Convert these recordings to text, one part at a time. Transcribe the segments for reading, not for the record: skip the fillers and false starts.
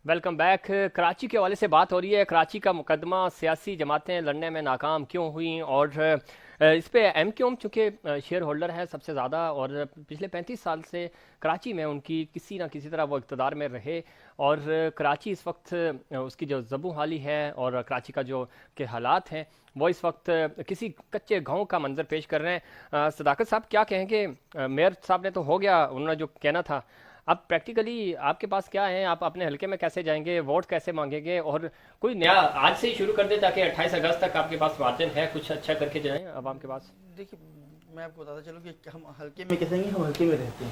Welcome back. Karachi के हवाले से बात हो रही है। कराची का मुकदमा सियासी जमातें लड़ने में नाकाम क्यों हुई और इस पे एम क्यू एम चूँकि शेयर होल्डर है सबसे ज़्यादा और पिछले 35 साल से कराची में उनकी किसी ना किसी तरह वो इक़्तिदार में रहे और कराची इस वक्त उसकी जो ज़बू हाली है और कराची का जो के हालात हैं वो इस वक्त किसी कच्चे गांव का मंजर पेश कर रहे हैं। सदाकत साहब क्या कहेंगे? मेयर साहब ने तो हो गया, उन्होंने जो कहना था, अब प्रैक्टिकली आपके पास क्या है? आप अपने हलके में कैसे जाएंगे, वोट कैसे मांगेंगे और कोई नया आज से ही शुरू कर दे ताकि 28 अगस्त तक आपके पास मार्जिन है, कुछ अच्छा करके जाएं आवाम के पास। देखिए, मैं आपको बताता चलूँ कि हम हल्के में कैसे हैं, हम हल्के में रहते हैं।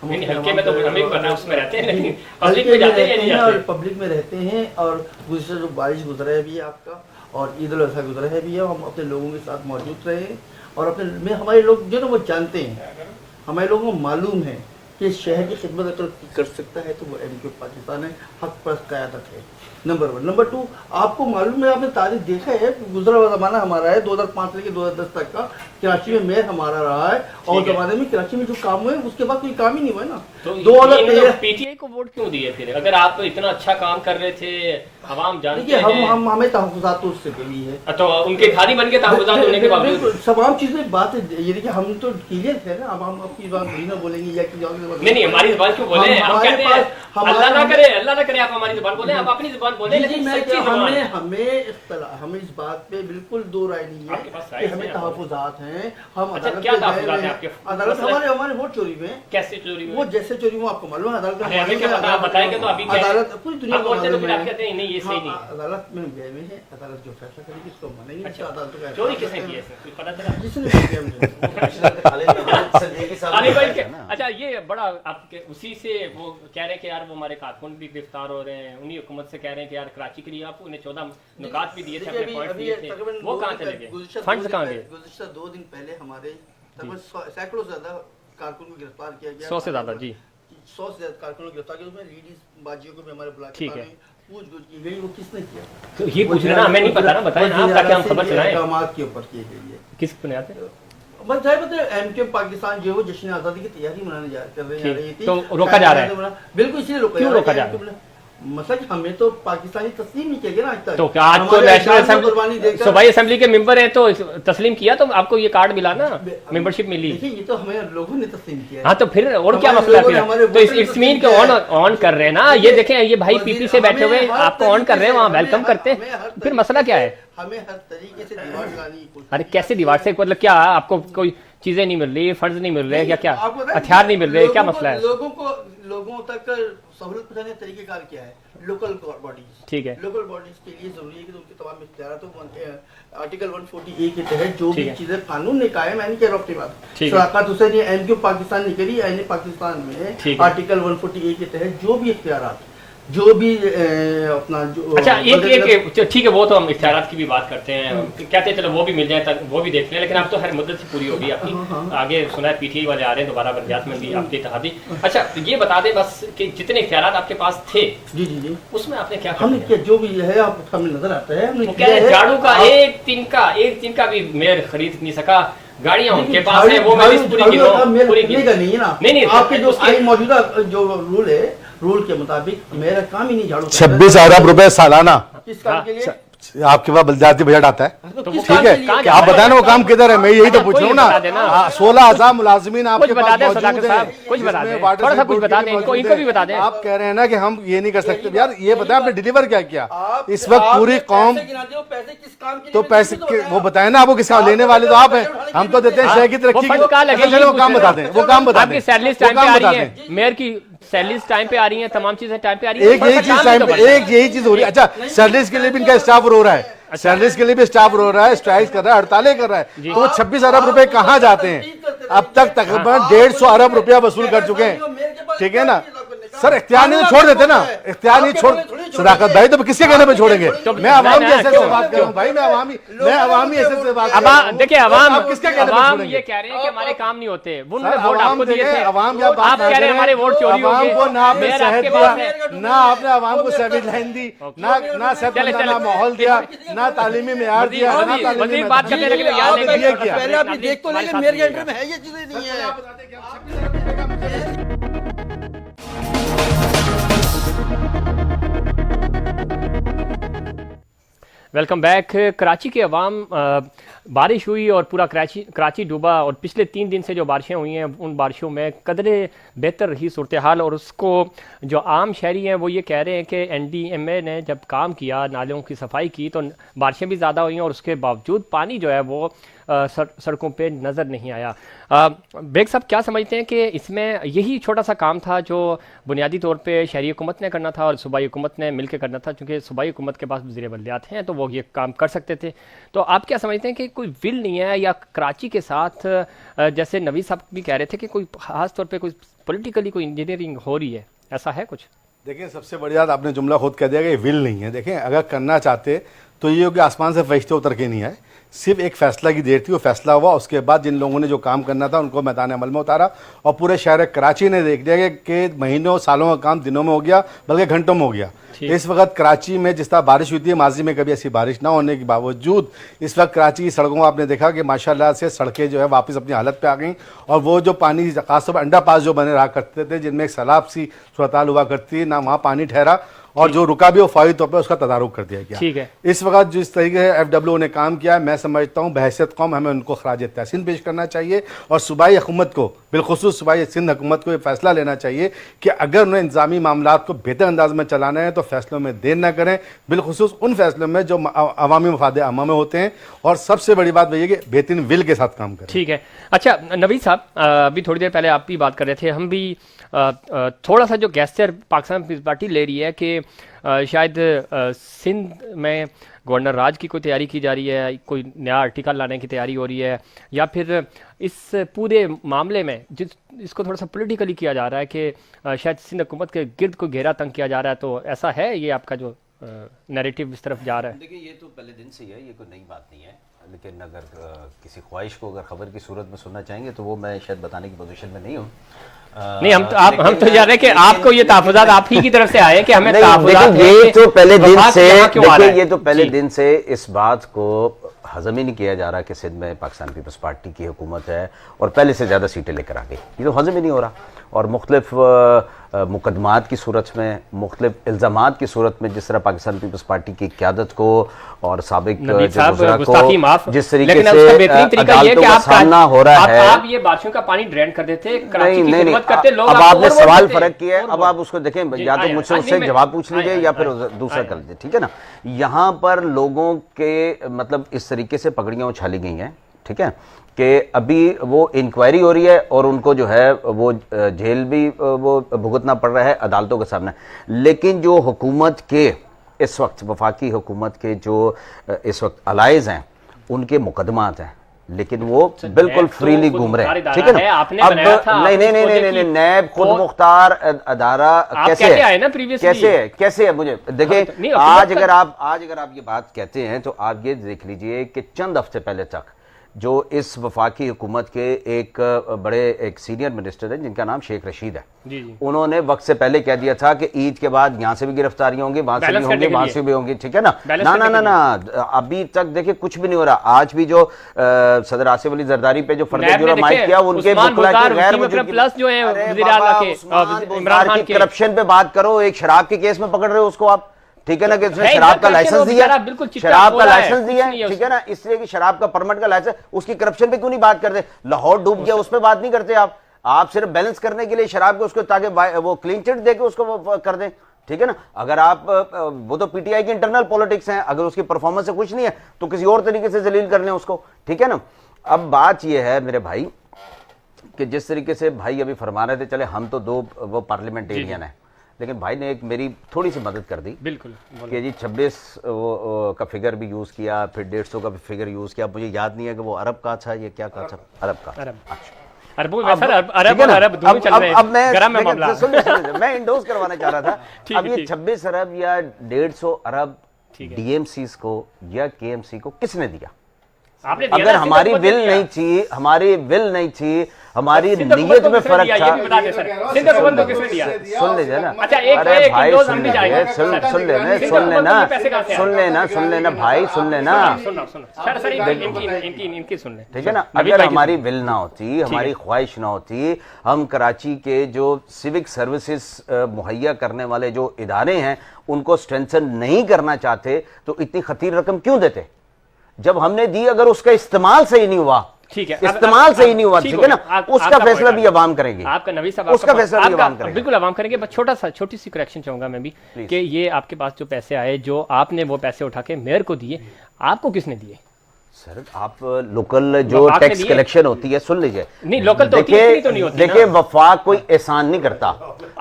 नहीं, हल्के में तो हमें भी पता है उसमें रहते हैं, लेकिन पब्लिक में जाते हैं या नहीं और पब्लिक में रहते हैं। और गुज़श्ता जो बारिश गुजरा है भी है आपका और ईद उल अज़हा गुजरा है भी है, हम अपने लोगों के साथ मौजूद रहे और अपने में हमारे लोग जो ना वो जानते हैं, हमारे लोगों को मालूम है कि शहर की खिदमत अगर कर सकता है तो वो एमक्यू पाकिस्तान है, हक परस्त क़यादत है, नंबर 1। नंबर 2, आपको मालूम है, आपने तारीख देखा है, गुजरा हुआ ज़माना हमारा है 2005 से लेकर 2010 तक का कराची में मेयर हमारा रहा है और ज़माने में कराची में जो काम हुए उसके बाद कोई काम ही नहीं हुआ ना। तो 2013 पीटीआई को वोट क्यों दिए फिर, अगर आप इतना अच्छा काम कर रहे थे? आवाम जानते हैं हम हमें तहफ़्फ़ुज़ात तो उससे भी है, तो उनके खाली बन के तहफ़्फ़ुज़ात होने के बावजूद तमाम चीज़ें बात है ये देखिए, हम तो क्लियर है ना। अब हम आपकी बात नहीं ना बोलेंगे या कि नहीं हमारी ज़बान क्यों बोले? हम कहते हैं अल्लाह ना करे आप हमारी ज़बान बोले, आप अपनी ज़बान बोले, लेकिन हमें इस बात पे बिल्कुल दो राय नहीं है कि हमें तहफ़्फ़ुज़ात हैं। हम क्या तहफ़्फ़ुज़ात हैं आपके? अदालत हमारे वोट चोरी में कैसे चोरी में? वो जैसे चोरी हुआ आपको मालूम है। अदालत बताएंगे तो अभी अदालत पूरी दुनिया को नहीं, ये सही नहीं। अदालत में गए हुए हैं, अदालत जो फैसला करेगी उसको मानेंगे। अच्छा, अदालत चोरी किसने की है कुछ पता चला? अच्छा, ये बड़ा आपके उसी से वो कह रहे हैं कि यार वो हमारे कारकुन भी गिरफ्तार हो रहे हैं, उन्हीं हुकूमत से कह रहे हैं कि यार कराची के लिए आप उन्हें 14 नुकात भी दिए थे, अपने पॉइंट दिए थे, वो कहाँ चले गए? फंड्स कहाँ गए? गुज़श्ता 2 दिन पहले हमारे सैकड़ों से ज्यादा कारकुन को गिरफ्तार किया गया। 100 से ज्यादा जी, 100 से ज्यादा कारकुनों को गिरफ्तार किया, उसमें लेडीज बाजियों को भी हमारे बुला के पूछ-गछ की गई। वो किसने किया? तो ये पूछ रहे ना, हमें नहीं पता ना, बताएं आप ताकि हम खबर चलाएं। इक़दामात के ऊपर की गई है। किस बुनियाद पे? बस जाहिर बात है एमक्यू पाकिस्तान जो है जश्न आज़ादी की तैयारी मनाने कर रही थी, तो रोका जा रहा है। बिल्कुल इसलिए क्यों रोका जा रहा है? मतलब हमें तो पाकिस्तानी तस्लीम नहीं किया गया ना आज तक। तो क्या आज तो नेशनल सूबाई असेंबली के मेंबर हैं तो तस्लीम किया, तो आपको ये कार्ड मिला ना, मेंबरशिप मिली। देखिए, ये तो हमें लोगों ने तस्लीम किया। हाँ, तो फिर और क्या मसला है? तो इस मीन को ऑन कर रहे हैं ना, ये देखें, ये भाई पीपी से बैठे हुए आपको ऑन कर रहे हैं, वहाँ वेलकम करते हैं, फिर मसला क्या है? हमें हर तरीके से दीवार लगानी। अरे कैसे दीवार से? मतलब क्या आपको कोई चीजें नहीं मिल रही, फंड्स नहीं मिल रहे, क्या हथियार नहीं मिल रहे, क्या मसला है? लोगों तक सहूलत पहुंचाने का तरीकेकार क्या है? लोकल बॉडीज, ठीक है, लोकल बॉडीज के लिए जरूरी है कि उनके तमाम इख्तियार तो आर्टिकल 140A के तहत जो भी चीजें कानून ने कहा है, मैं नहीं कह रहा अपनी बात, शराकत हुसैन या एमक्यू पाकिस्तान ने करी, आईने पाकिस्तान में आर्टिकल 140A के तहत जो भी इख्तियार, जो भी अपना जो अच्छा एक ठीक है, वो तो हम इख्तियारात की भी बात करते हैं, कहते हैं चलो वो भी मिल जाए तक वो भी देख लें, लेकिन अब तो हर मुद्दत से पूरी होगी आपकी। आगे सुना है पीटीआई वाले आ रहे हैं दोबारा बंदियात में भी आपकी इत्तेहादी। अच्छा, ये बता दें बस कि जितने इख्तियारात आपके पास थे, जी, उसमें आपने क्या हमने किया? जो भी है आप सामने नजर आता है। झाड़ू का एक दिन का भी मेयर खरीद नहीं सका, गाड़ियां उनके पास है, वो पूरी नहीं है ना। नहीं, आपके जो मौजूदा जो रूल के मुताबिक मेरा काम ही नहीं झाड़ू। 26 अरब रुपए सालाना किस काम के लिए? आपके पास बलदियाती बजट आता है, तो ठीक है? क्या आप बताए ना वो काम किधर है? मैं यही तो पूछ रहा हूँ ना। 16,000 मुलाजिमीन आपके पास मौजूद हैं, कुछ बता दें, थोड़ा सा कुछ बता दें, इनको भी बता दें। आप कह रहे हैं ना कि हम ये नहीं कर सकते। यार ये बताएं आपने डिलीवर क्या किया इस वक्त? पूरी कौम तो पैसे वो बताए ना, आपको किसका लेने वाले तो आप हैं, हम तो देते हैं शहर की तरक्की। वो काम बता दें, वो काम बता दें। सैलरी टाइम पे आ रही है, मेयर की सैलरीज टाइम पे आ रही है, तमाम चीजें टाइम पे आ रही है, एक यही चीज हो रही है। अच्छा, सैलरीज के लिए भी इनका स्टाफ रो रहा है, सैलरीज के लिए भी स्टाफ रो रहा है, स्ट्राइक कर रहा है, हड़तालें कर रहा है, तो 26 अरब रुपए कहाँ जाते हैं? अब तक तकरीबन 150 अरब रुपया वसूल कर चुके हैं, ठीक है ना सर? इख्तियार नहीं छोड़ देते ना, इख्तियार नहीं छोड़। सदाकत भाई, तो किसके कहने पे छोड़ेंगे? मैं आवाम की हैसियत से बात कर रहा हूं भाई, मैं अवामी हैसियत से बात कर रहा हूं। देखिए, आवाम किसके कहने पे छोड़ेंगे? ये कह रहे हैं कि हमारे काम नहीं होते, उन्होंने वोट आपको दिए थे, आवाम आप कह रहे हैं हमारे वोट चोरी हो गए, को ना आपने शहद दिया, ना आपने आवाम को सर्विस लाइन दी, ना सेहतमंदाना माहौल दिया, ना तालीमी मेयार दिया, ना तालीमी बात करने लगे याद नहीं किया। पहले आप देख तो लेंगे मेरे कंट्री में है ये चीजें नहीं है। Welcome back. कराची के अवाम बारिश हुई और पूरा कराची डूबा, और पिछले 3 दिन से जो बारिशें हुई हैं उन बारिशों में कदरे बेहतर रही सूरत हाल, और उसको जो आम शहरी हैं वो ये कह रहे हैं कि NDMA ने जब काम किया, नालों की सफाई की, तो बारिशें भी ज़्यादा हुई हैं और उसके बावजूद पानी जो है वो सड़कों पे नज़र नहीं आया। बेग साहब क्या समझते हैं कि इसमें यही छोटा सा काम था जो बुनियादी तौर पे शहरी हुकूमत ने करना था और सूबाई हुकूमत ने मिलकर करना था, क्योंकि सूबाई हुकूमत के पास वज़ीर बल्दियात हैं तो वो ये काम कर सकते थे। तो आप क्या समझते हैं कि कोई विल नहीं है, या कराची के साथ जैसे नवीद साहब भी कह रहे थे कि कोई ख़ास तौर पर कोई पॉलिटिकली कोई इंजीनियरिंग हो रही है, ऐसा है कुछ? देखिए, सबसे बड़ी बात आपने जुमला खुद कह दिया कि विल नहीं है। देखें, अगर करना चाहते तो ये हो कि आसमान से फरिश्ते उतर के नहीं आए, सिर्फ एक फैसला की देर थी, वो फैसला हुआ, उसके बाद जिन लोगों ने जो काम करना था उनको मैदान अमल में उतारा, और पूरे शहर कराची ने देख लिया कि महीनों सालों का काम दिनों में हो गया, बल्कि घंटों में हो गया। इस वक्त कराची में जिस तरह बारिश हुई थी, माजी में कभी ऐसी बारिश ना होने के बावजूद इस वक्त कराची की सड़कों में आपने देखा कि माशाल्लाह से सड़कें जो है वापस अपनी हालत पे आ गई, और वो जो पानी खासतौर पर अंडर पास जो बने रहा करते थे, जिनमें एक सैलाब सी सूरत हाल हुआ करती, ना वहाँ पानी ठहरा, और जो रुका भी वो फौरी तौर पर उसका तदारुक कर दिया गया। ठीक है। इस वक्त जिस तरीके से FWO ने काम किया, मैं समझता हूँ बहैसियत कौम हमें उनको खराज तहसीन पेश करना चाहिए, और सूबाई हुकूमत को, बिलखुसूस सूबाई सिंध हुकूमत को ये फैसला लेना चाहिए कि अगर उन्हें इंतजामी मामला को बेहतर अंदाज में चलाना है तो फैसलों में देर न करें, बिलखुसूस उन फैसलों में जो अवामी मफाद आमा में होते हैं, और सबसे बड़ी बात वही है कि बेहतरीन विल के साथ काम करें। ठीक है। अच्छा नवीद साहब, अभी थोड़ी देर पहले आप भी बात कर रहे थे, हम भी थोड़ा सा जो गेस्चर पाकिस्तान पीपल्स पार्टी ले रही है कि शायद सिंध में गवर्नर राज की कोई तैयारी की जा रही है, कोई नया आर्टिकल लाने की तैयारी हो रही है, या फिर इस पूरे मामले में इसको थोड़ा सा पॉलिटिकली किया जा रहा है कि शायद सिंध हुकूमत के गिर्द को घेरा तंग किया जा रहा है। तो ऐसा है ये आपका जो नैरेटिव इस तरफ जा रहा है? देखिए, ये तो पहले दिन से ही है, ये कोई नई बात नहीं है, लेकिन अगर किसी ख्वाहिश को अगर खबर की सूरत में सुनना चाहेंगे तो वो मैं शायद बताने की पोजीशन में नहीं हूँ। नहीं, हम तो जा रहे हैं कि आपको ये तहफ़्फ़ुज़ात आप ही की तरफ से आए कि हमें तहफ़्फ़ुज़ात ये तो पहले दिन से, देखिए ये तो पहले जी। दिन से इस बात को हजम ही नहीं किया जा रहा कि सिंध में पाकिस्तान पीपल्स पार्टी की हुकूमत है और पहले से ज़्यादा सीटें लेकर आ गई, ये तो हजम ही नहीं हो रहा। और मुख्तलिफ मुकदमात की सूरत में, मुख्तलिफ इल्ज़ामात की सूरत में, जिस तरह पाकिस्तान पीपल्स पार्टी की क़यादत को और साबिक को जिस तरीके से अदालतों का सामना हो रहा है, आप ये बारिशों का पानी ड्रेन कर देते, कराची की खिदमत करते लोग। अब आपने सवाल फर्क किया है, अब आप उसको देखें, या तो मुझसे उससे जवाब पूछ लीजिए या फिर दूसरा कर लीजिए, ठीक है ना। यहाँ पर लोगों के मतलब इस तरीके से पगड़ियाँ उछाली गई हैं, ठीक है, कि अभी वो इंक्वायरी हो रही है और उनको जो है वो जेल भी वो भुगतना पड़ रहा है अदालतों के सामने। लेकिन जो हुकूमत के इस वक्त, वफाकी हुकूमत के जो इस वक्त अलाइज हैं, उनके मुकदमात हैं, लेकिन वो बिल्कुल फ्रीली घूम रहे हैं, ठीक है ना। अब नहीं, नैब खुद मुख्तार अदारा कैसे है मुझे देखें, आज अगर आप ये बात कहते हैं तो आप ये देख लीजिए कि चंद हफ्ते पहले तक जो इस वफाकी हुकूमत के एक सीनियर मिनिस्टर हैं जिनका नाम शेख रशीद है, जी। उन्होंने वक्त से पहले कह दिया था कि ईद के बाद यहाँ से भी गिरफ्तारियां होंगी, वहां से भी होंगी, वहां से भी होंगी, ठीक है ना। ना अभी तक देखिए कुछ भी नहीं हो रहा। आज भी जो सदर आसिफ अली जरदारी पे जो फर्द जुर्म माइक किया, उनके करप्शन पे बात करो, एक शराब के केस में पकड़ रहे हो उसको आप, ठीक है ना, कि उसने शराब का लाइसेंस दिया, शराब का लाइसेंस दिया, ठीक है ना, इसलिए कि शराब का परमिट का लाइसेंस, उसकी करप्शन पे क्यों नहीं बात करते? लाहौर डूब गया, उस पर बात नहीं करते आप सिर्फ बैलेंस करने के लिए शराब को उसको, ताकि वो क्लीन चिट देके उसको कर दें, ठीक है ना। अगर आप वो तो PTI की इंटरनल पॉलिटिक्स है, अगर उसकी परफॉर्मेंस से खुश नहीं है तो किसी और तरीके से जलील कर लें उसको, ठीक है ना। अब बात यह है मेरे भाई कि जिस तरीके से भाई अभी फरमा रहे थे, चले हम तो दो वो पार्लियामेंटेरियन है, लेकिन भाई ने एक मेरी थोड़ी सी मदद कर दी, बिल्कुल, कि जी 26 का फिगर भी यूज़ किया, फिर 150 का भी फिगर यूज़ किया, मुझे याद नहीं है कि वो अरब का था, ये क्या का था, अरब का, मैं इंडोज करवाना चाह रहा था। अब ये 26 अरब या 150 अरब DMCs को या KMC को किसने दिया? अगर हमारी विल नहीं थी, हमारी सिंध हुकूमत नीयत को में किसने फर्क दिया, था। ये भी बता दें सर, सिंध हुकूमत को किसने दिया? सुन लीजिए ना, अच्छा, एक अरे एक भाई इंडोज सुन हम भी लीजिए, जाएंगे। सुन लेना, सुन लेना, पैसे कहाँ से आए? सुन लेना सर इनकी सुन ले, ठीक है ना। अभी अगर भाई की हमारी विल ना होती, हमारी ख्वाहिश ना होती, हम कराची के जो सिविक सर्विसेज मुहैया करने वाले जो इदारे हैं उनको स्ट्रेंथन नहीं करना चाहते तो इतनी खतीर रकम क्यों देते? जब हमने दी, अगर उसका इस्तेमाल सही नहीं हुआ, ठीक है, इस्तेमाल सही नहीं हुआ, ठीक है ना, उसका फैसला भी अवाम करेंगे। आपका नवी साहब, उसका फैसला भी अवाम करेंगे, बिल्कुल अवाम करेंगे। बस छोटी सी करेक्शन चाहूंगा मैं भी कि ये आपके पास जो पैसे आए, जो आपने वो पैसे उठा के मेयर को दिए, आपको किसने दिए? सर आप लोकल जो टैक्स कलेक्शन होती है, सुन लीजिए, नहीं लोकल तो होती है, इतनी तो नहीं होती। देखिए वफाक कोई एहसान नहीं करता,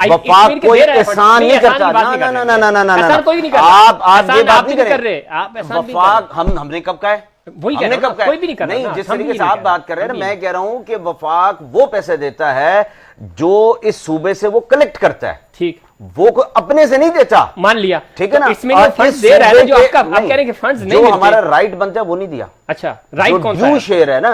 वफाक कोई एहसान नहीं करता, ना ना ना ना ना ना, एहसान कोई नहीं करता। आप ये बात नहीं कर रहे। आप एहसान भी वफाक हमने कब कहा है? वही कह रहा हूं, कोई भी नहीं कर रहा नहीं, ना, जिस हम भी तरीके से नहीं आप कह बात कर रहे हैं ना, मैं कह रहा हूं कि वफाक वो पैसे देता है जो इस सूबे से वो कलेक्ट करता है, ठीक, वो अपने से नहीं देता, मान लिया, ठीक है ना। इसमें जो फंड्स दे रहा है, जो आपका आप कह रहे हैं कि फंड्स नहीं जो मिलते, हमारा राइट बनता है वो नहीं दिया। अच्छा, राइट कौन सा ड्यू है? शेयर है ना,